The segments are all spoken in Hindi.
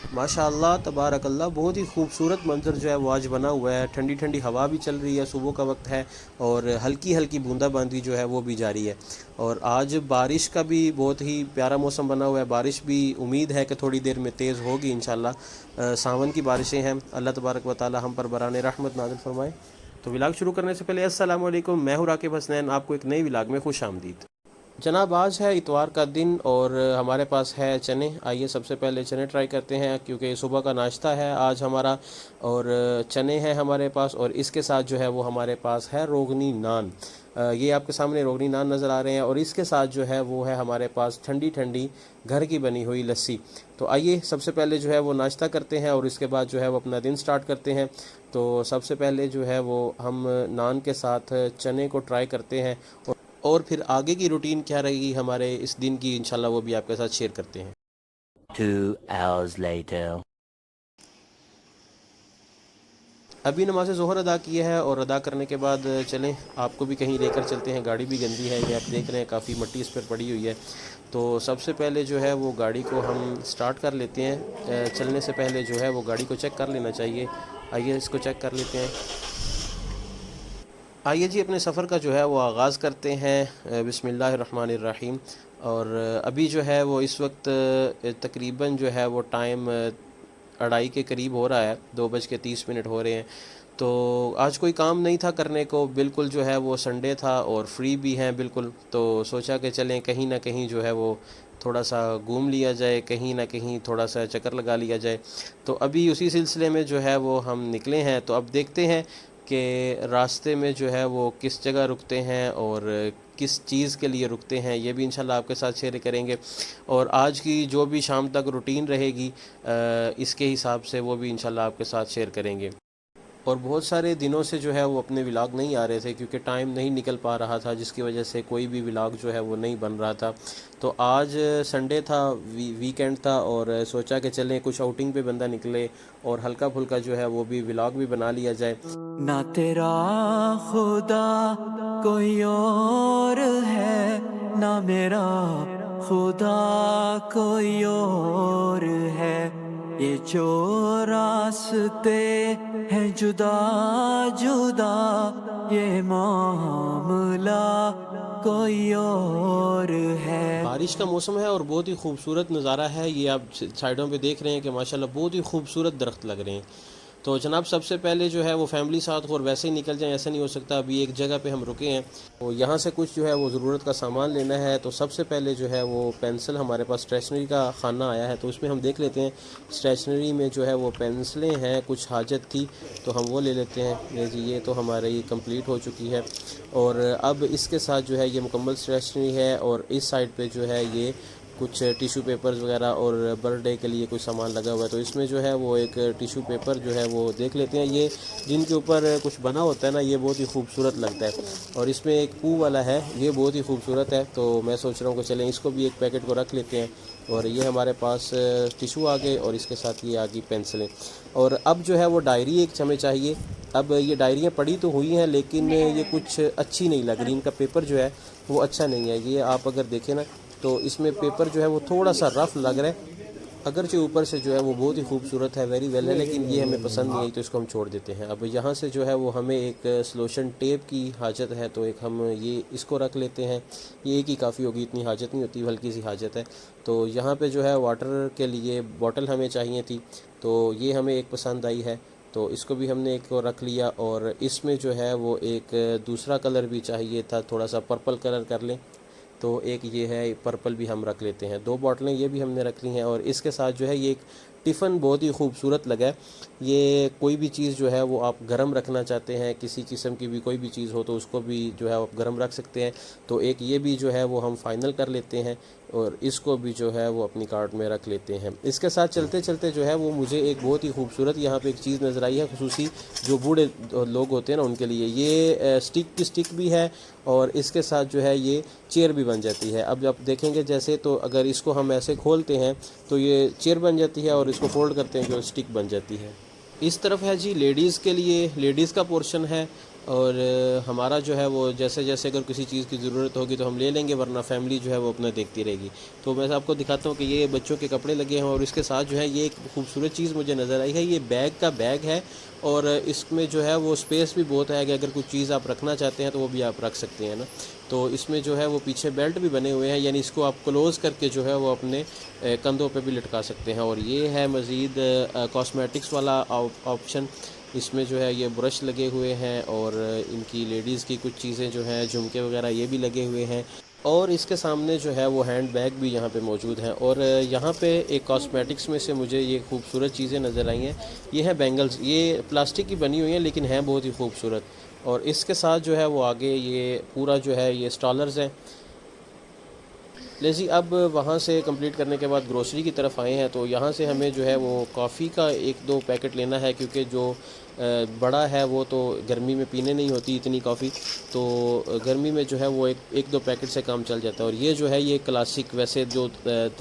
माशाअल्लाह तबारकल्लाह, बहुत ही खूबसूरत मंज़र जो है वो आज बना हुआ है। ठंडी ठंडी हवा भी चल रही है, सुबह का वक्त है और हल्की हल्की बूंदाबांदी जो है वो भी जारी है। और आज बारिश का भी बहुत ही प्यारा मौसम बना हुआ है। बारिश भी उम्मीद है कि थोड़ी देर में तेज़ होगी इंशाल्लाह। सावन की बारिशें हैं, अल्लाह तबारक व तआला हम पर बराने रहमत नाज़िल फरमाए। तो विलाग शुरू करने से पहले अस्सलाम वालेकुम, मैं हूँ राकिब हसनैन, आपको एक नई विलाग में खुश आमदीद। जनाब, आज है इतवार का दिन और हमारे पास है चने। आइए सबसे पहले चने ट्राई करते हैं क्योंकि सुबह का नाश्ता है आज हमारा। और चने हैं हमारे पास और इसके साथ जो है वो हमारे पास है रोगनी नान। ये आपके सामने रोगनी नान नज़र आ रहे हैं और इसके साथ जो है वो है हमारे पास ठंडी ठंडी घर की बनी हुई लस्सी। तो आइए सबसे पहले जो है वो नाश्ता करते हैं और इसके बाद जो है वो अपना दिन स्टार्ट करते हैं। तो सबसे पहले जो है वो हम नान के साथ चने को ट्राई करते हैं और फिर आगे की रूटीन क्या रहेगी हमारे इस दिन की, इंशाल्लाह वो भी आपके साथ शेयर करते हैं। 2 hours later. अभी नमाज ज़ोहर अदा की है और अदा करने के बाद चलें आपको भी कहीं लेकर चलते हैं। गाड़ी भी गंदी है, ये आप देख रहे हैं, काफ़ी मिट्टी इस पर पड़ी हुई है। तो सबसे पहले जो है वो गाड़ी को हम स्टार्ट कर लेते हैं। चलने से पहले जो है वो गाड़ी को चेक कर लेना चाहिए। आइए इसको चेक कर लेते हैं। आइए जी अपने सफ़र का जो है वो आगाज़ करते हैं बिस्मिल्लाहिर्रहमानिर्रहीम। और अभी जो है वो इस वक्त तकरीबन जो है वो टाइम 2:30 के करीब हो रहा है, 2:30 हो रहे हैं। तो आज कोई काम नहीं था करने को, बिल्कुल जो है वो संडे था और फ्री भी हैं बिल्कुल। तो सोचा कि चलें कहीं ना कहीं जो है वो थोड़ा सा घूम लिया जाए, कहीं ना कहीं थोड़ा सा चक्कर लगा लिया जाए। तो अभी उसी सिलसिले में जो है वो हम निकले हैं। तो अब देखते हैं कि रास्ते में जो है वो किस जगह रुकते हैं और किस चीज़ के लिए रुकते हैं, ये भी इंशाल्लाह आपके साथ शेयर करेंगे। और आज की जो भी शाम तक रूटीन रहेगी इसके हिसाब से वो भी इंशाल्लाह आपके साथ शेयर करेंगे। और बहुत सारे दिनों से जो है वो अपने व्लॉग नहीं आ रहे थे क्योंकि टाइम नहीं निकल पा रहा था, जिसकी वजह से कोई भी व्लॉग जो है वो नहीं बन रहा था। तो आज संडे था, वीकेंड था और सोचा कि चलें कुछ आउटिंग पे बंदा निकले और हल्का फुल्का जो है वो भी व्लॉग भी बना लिया जाए। ना तेरा खुदा कोई और है, ना मेरा खुदा कोई और है। ये जो रास्ते हैं जुदा जुदा, ये मामला कोई और है। बारिश का मौसम है और बहुत ही खूबसूरत नज़ारा है। ये आप साइडों पे देख रहे हैं कि माशाल्लाह बहुत ही खूबसूरत दरख्त लग रहे हैं। तो जनाब सबसे पहले जो है वो फैमिली साथ हो और वैसे ही निकल जाएं, ऐसा नहीं हो सकता। अभी एक जगह पे हम रुके हैं, तो यहाँ से कुछ जो है वो ज़रूरत का सामान लेना है। तो सबसे पहले जो है वो पेंसिल, हमारे पास स्टेशनरी का खाना आया है तो उसमें हम देख लेते हैं। स्टेशनरी में जो है वो पेंसिलें हैं, कुछ हाजत थी तो हम वो ले लेते हैं। ये जी, ये तो हमारी कंप्लीट हो चुकी है। और अब इसके साथ जो है ये मुकम्मल स्टेशनरी है और इस साइड पे जो है ये कुछ टिश्यू पेपर्स वगैरह और बर्थडे के लिए कुछ सामान लगा हुआ है। तो इसमें जो है वो एक टिश्यू पेपर जो है वो देख लेते हैं। ये जिनके ऊपर कुछ बना होता है ना, ये बहुत ही खूबसूरत लगता है। और इसमें एक पू वाला है, ये बहुत ही खूबसूरत है। तो मैं सोच रहा हूँ कि चलें इसको भी एक पैकेट को रख लेते हैं। और ये हमारे पास टिशू आ गए और इसके साथ ये आ गई पेंसिलें। और अब जो है वो डायरी एक हमें चाहिए। अब ये डायरियाँ पड़ी तो हुई हैं लेकिन ये कुछ अच्छी नहीं लग रही, इनका पेपर जो है वो अच्छा नहीं है। ये आप अगर देखें ना तो इसमें पेपर जो है वो थोड़ा सा रफ़ लग रहा है। अगरचे ऊपर से जो है वो बहुत ही खूबसूरत है, वेरी वेल है, लेकिन ये हमें पसंद नहीं आई तो इसको हम छोड़ देते हैं। अब यहाँ से जो है वो हमें एक सलोशन टेप की हाजत है तो एक हम ये इसको रख लेते हैं। ये एक ही काफ़ी होगी, इतनी हाजत नहीं होती, हल्की सी हाजत है। तो यहाँ पे जो है वाटर के लिए बॉटल हमें चाहिए थी तो ये हमें एक पसंद आई है तो इसको भी हमने एक को रख लिया। और इसमें जो है वो एक दूसरा कलर भी चाहिए था, थोड़ा सा पर्पल कलर कर लें तो एक ये है पर्पल भी हम रख लेते हैं। 2 बॉटलें ये भी हमने रख ली हैं। और इसके साथ जो है ये एक टिफ़न बहुत ही खूबसूरत लगा है। ये कोई भी चीज़ जो है वो आप गर्म रखना चाहते हैं, किसी किस्म की भी कोई भी चीज़ हो तो उसको भी जो है आप गर्म रख सकते हैं। तो एक ये भी जो है वो हम फाइनल कर लेते हैं और इसको भी जो है वो अपनी कार्ट में रख लेते हैं। इसके साथ चलते चलते जो है वो मुझे एक बहुत ही खूबसूरत यहाँ पे एक चीज़ नज़र आई है, खुसूसी जो बूढ़े लोग होते हैं ना उनके लिए। ये स्टिक की स्टिक भी है और इसके साथ जो है ये चेयर भी बन जाती है। अब आप देखेंगे जैसे, तो अगर इसको हम ऐसे खोलते हैं तो ये चेयर बन जाती है और इसको फोल्ड करते हैं जो स्टिक बन जाती है। इस तरफ है जी लेडीज़ के लिए, लेडीज़ का पोर्शन है और हमारा जो है वो जैसे जैसे अगर किसी चीज़ की ज़रूरत होगी तो हम ले लेंगे, वरना फैमिली जो है वो अपना देखती रहेगी। तो मैं आपको दिखाता हूँ कि ये बच्चों के कपड़े लगे हैं और इसके साथ जो है ये एक खूबसूरत चीज़ मुझे नज़र आई है, ये बैग का बैग है और इसमें जो है वो स्पेस भी बहुत है कि अगर कुछ चीज़ आप रखना चाहते हैं तो वो भी आप रख सकते हैं ना। तो इसमें जो है वो पीछे बेल्ट भी बने हुए हैं, यानी इसको आप क्लोज़ करके जो है वो अपने कंधों पे भी लटका सकते हैं। और ये है मज़ीद कॉस्मेटिक्स वाला ऑप्शन। इसमें जो है ये ब्रश लगे हुए हैं और इनकी लेडीज़ की कुछ चीज़ें जो हैं झुमके वगैरह ये भी लगे हुए हैं। और इसके सामने जो है वो हैंड बैग भी यहाँ पे मौजूद हैं। और यहाँ पे एक कॉस्मेटिक्स में से मुझे ये खूबसूरत चीज़ें नज़र आई हैं। ये है बैंगल्स, ये प्लास्टिक की बनी हुई हैं लेकिन हैं बहुत ही खूबसूरत। और इसके साथ जो है वो आगे ये पूरा जो है ये स्टॉलर्स हैं। ले जी, अब वहाँ से कंप्लीट करने के बाद ग्रोसरी की तरफ आए हैं। तो यहाँ से हमें जो है वो कॉफ़ी का 1-2 पैकेट लेना है, क्योंकि जो बड़ा है वो तो गर्मी में पीने नहीं होती इतनी कॉफ़ी, तो गर्मी में जो है वो एक दो पैकेट से काम चल जाता है। और ये जो है ये क्लासिक, वैसे जो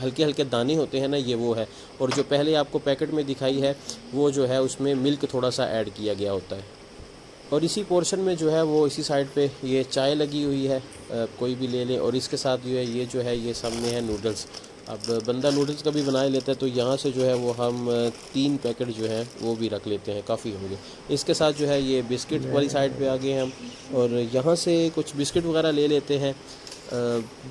हल्के हल्के दाने होते हैं ना, ये वो है। और जो पहले आपको पैकेट में दिखाई है वो जो है उसमें मिल्क थोड़ा सा ऐड किया गया होता है। और इसी पोर्शन में जो है वो इसी साइड पे ये चाय लगी हुई है, कोई भी ले ले। और इसके साथ जो है ये सामने है नूडल्स। अब बंदा नूडल्स का भी बना लेता है, तो यहाँ से जो है वो हम 3 पैकेट जो है वो भी रख लेते हैं, काफ़ी होंगे। इसके साथ जो है ये बिस्किट वाली साइड पे आ गए हम, और यहाँ से कुछ बिस्किट वगैरह ले लेते हैं।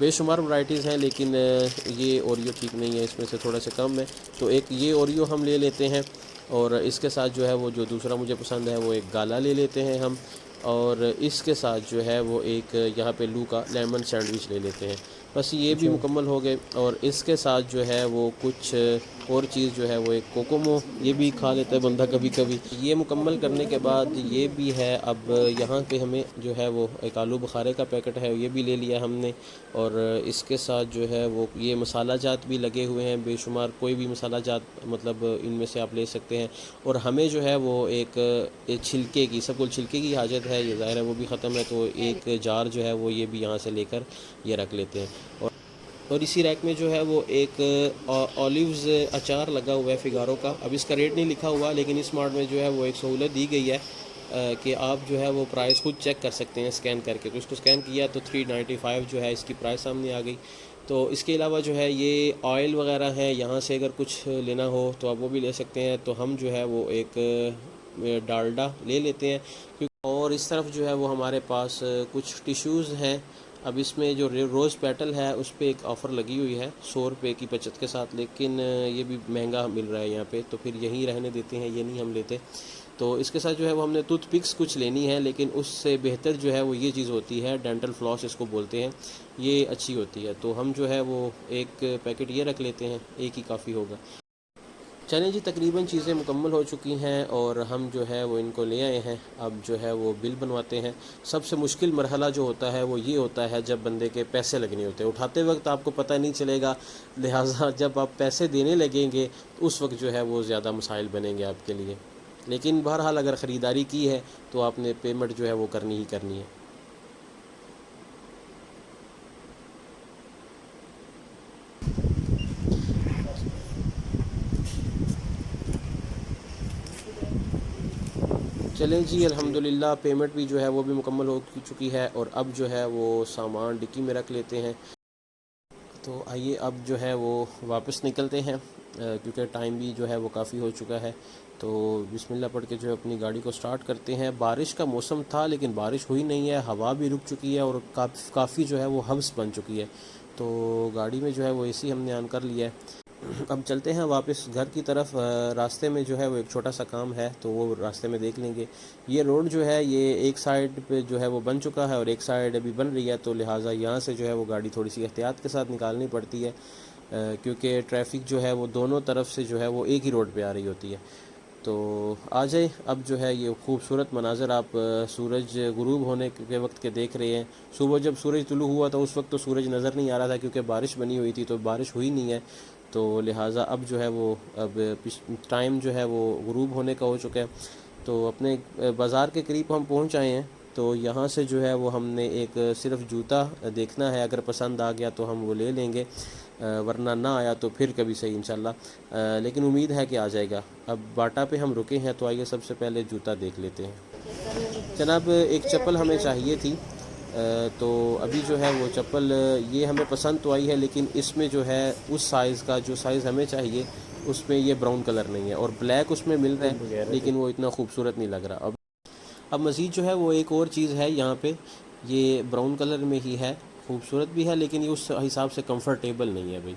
बेशुमार वैराइटीज़ हैं, लेकिन ये ओरियो ठीक नहीं है, इसमें से थोड़ा सा कम है, तो एक ये ओरियो हम ले लेते हैं। और इसके साथ जो है वो जो दूसरा मुझे पसंद है वो एक गाला ले लेते हैं हम। और इसके साथ जो है वो एक यहाँ पे लू का लेमन सैंडविच ले लेते हैं। बस ये भी मुकम्मल हो गए। और इसके साथ जो है वो कुछ और चीज़ जो है वो एक कोकोमो, ये भी खा लेता है बंदा कभी कभी। ये मुकम्मल करने के बाद ये भी है। अब यहाँ पे हमें जो है वो एक आलू बुखारे का पैकेट है, ये भी ले लिया हमने। और इसके साथ जो है वो ये मसाला जात भी लगे हुए हैं बेशुमार, कोई भी मसाला जात मतलब इनमें से आप ले सकते हैं। और हमें जो है वो एक छिलके की, सबको छिलके की हाजत है, ये ज़ाहिर है वो भी ख़त्म है, तो एक जार जो है वो ये भी यहाँ से लेकर ये रख लेते हैं। और इसी रैक में जो है वो एक ऑलिव्स अचार लगा हुआ है फिगारो का। अब इसका रेट नहीं लिखा हुआ, लेकिन इस स्मार्ट में जो है वो एक सहूलत दी गई है कि आप जो है वो प्राइस खुद चेक कर सकते हैं स्कैन करके। तो इसको स्कैन किया तो 395 जो है इसकी प्राइस सामने आ गई। तो इसके अलावा जो है ये ऑयल वगैरह है, यहाँ से अगर कुछ लेना हो तो आप वो भी ले सकते हैं। तो हम जो है वो एक डालडा ले लेते हैं। और इस तरफ जो है वो हमारे पास कुछ टिश्यूज़ हैं। अब इसमें जो रोज़ पेटल है उस पर एक ऑफ़र लगी हुई है 100 रुपये की बचत के साथ, लेकिन ये भी महंगा मिल रहा है यहाँ पे, तो फिर यहीं रहने देते हैं, ये नहीं हम लेते। तो इसके साथ जो है वो हमने टूथपिक्स कुछ लेनी है, लेकिन उससे बेहतर जो है वो ये चीज़ होती है, डेंटल फ्लॉस इसको बोलते हैं, ये अच्छी होती है। तो हम जो है वो एक पैकेट ये रख लेते हैं, एक ही काफ़ी होगा। चलें जी, तकरीबन चीज़ें मुकम्मल हो चुकी हैं और हम जो है वो इनको ले आए हैं। अब जो है वो बिल बनवाते हैं। सबसे मुश्किल मरहला जो होता है वो ये होता है जब बंदे के पैसे लगने होते हैं। उठाते वक्त आपको पता नहीं चलेगा, लिहाजा जब आप पैसे देने लगेंगे तो उस वक्त जो है वो ज़्यादा मसाइल बनेंगे आपके लिए। लेकिन बहरहाल अगर ख़रीदारी की है तो आपने पेमेंट जो है वो करनी ही करनी है। चलें जी, अल्हम्दुलिल्लाह पेमेंट भी जो है वो भी मुकम्मल हो चुकी है। और अब जो है वो सामान डिक्की में रख लेते हैं। तो आइए अब जो है वो वापस निकलते हैं, क्योंकि टाइम भी जो है वो काफ़ी हो चुका है। तो बिस्मिल्लाह पढ़ के जो है अपनी गाड़ी को स्टार्ट करते हैं। बारिश का मौसम था लेकिन बारिश हुई नहीं है, हवा भी रुक चुकी है और काफ़ी जो है वो हब्स बन चुकी है। तो गाड़ी में जो है वो एसी हमने ऑन कर लिया है। अब चलते हैं वापस घर की तरफ। रास्ते में जो है वो एक छोटा सा काम है, तो वो रास्ते में देख लेंगे। ये रोड जो है ये एक साइड पे जो है वो बन चुका है और एक साइड अभी बन रही है, तो लिहाजा यहाँ से जो है वो गाड़ी थोड़ी सी एहतियात के साथ निकालनी पड़ती है, क्योंकि ट्रैफिक जो है वो दोनों तरफ से जो है वो एक ही रोड पे आ रही होती है। तो आ जाए, अब जो है ये खूबसूरत मनाज़र आप सूरज गुरूब होने के वक्त के देख रहे हैं। सुबह जब सूरज तुलू हुआ तो उस वक्त तो सूरज नज़र नहीं आ रहा था, क्योंकि बारिश बनी हुई थी, तो बारिश हुई नहीं है। तो लिहाजा अब जो है वो अब टाइम जो है वो गुरूब होने का हो चुका है। तो अपने बाज़ार के करीब हम पहुंच आए हैं। तो यहाँ से जो है वो हमने एक सिर्फ़ जूता देखना है, अगर पसंद आ गया तो हम वो ले लेंगे, वरना ना आया तो फिर कभी सही इंशाल्लाह, लेकिन उम्मीद है कि आ जाएगा। अब बाटा पे हम रुके हैं, तो आइए सबसे पहले जूता देख लेते हैं। जनाब एक चप्पल हमें चाहिए थी, तो अभी जो है वो चप्पल ये हमें पसंद तो आई है, लेकिन इसमें जो है उस साइज़ का जो साइज़ हमें चाहिए उसमें ये ब्राउन कलर नहीं है, और ब्लैक उसमें मिल रहा है लेकिन वो इतना खूबसूरत नहीं लग रहा। अब मज़ीद जो है वो एक और चीज़ है यहाँ पे, ये ब्राउन कलर में ही है, खूबसूरत भी है लेकिन ये उस हिसाब से कंफर्टेबल नहीं है भाई।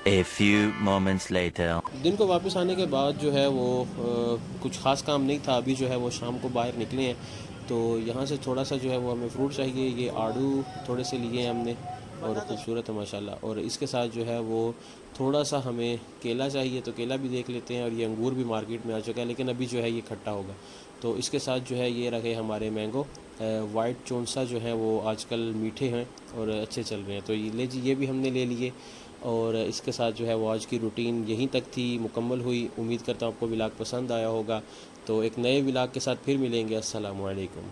A few moments later. दिन को वापस आने के बाद जो है वो कुछ ख़ास काम नहीं था, अभी जो है वो शाम को बाहर निकले हैं, तो यहाँ से थोड़ा सा जो है वो हमें फ्रूट चाहिए। ये आड़ू थोड़े से लिए हैं हमने और ख़ूबसूरत है माशाल्लाह, और इसके साथ जो है वो थोड़ा सा हमें केला चाहिए, तो केला भी देख लेते हैं, और ये अंगूर भी मार्केट में आ चुका है लेकिन अभी जो है ये खट्टा होगा। तो इसके साथ जो है ये रखे हमारे मैंगो, वाइट चौंसा जो है वो आजकल मीठे हैं और अच्छे चल रहे हैं, तो ये ले जी, ये भी हमने ले लिए। और इसके साथ जो है वो आज की रूटीन यहीं तक थी, मुकम्मल हुई। उम्मीद करता हूँ आपको व्लॉग पसंद आया होगा, तो एक नए व्लॉग के साथ फिर मिलेंगे। अस्सलामु अलैकुम।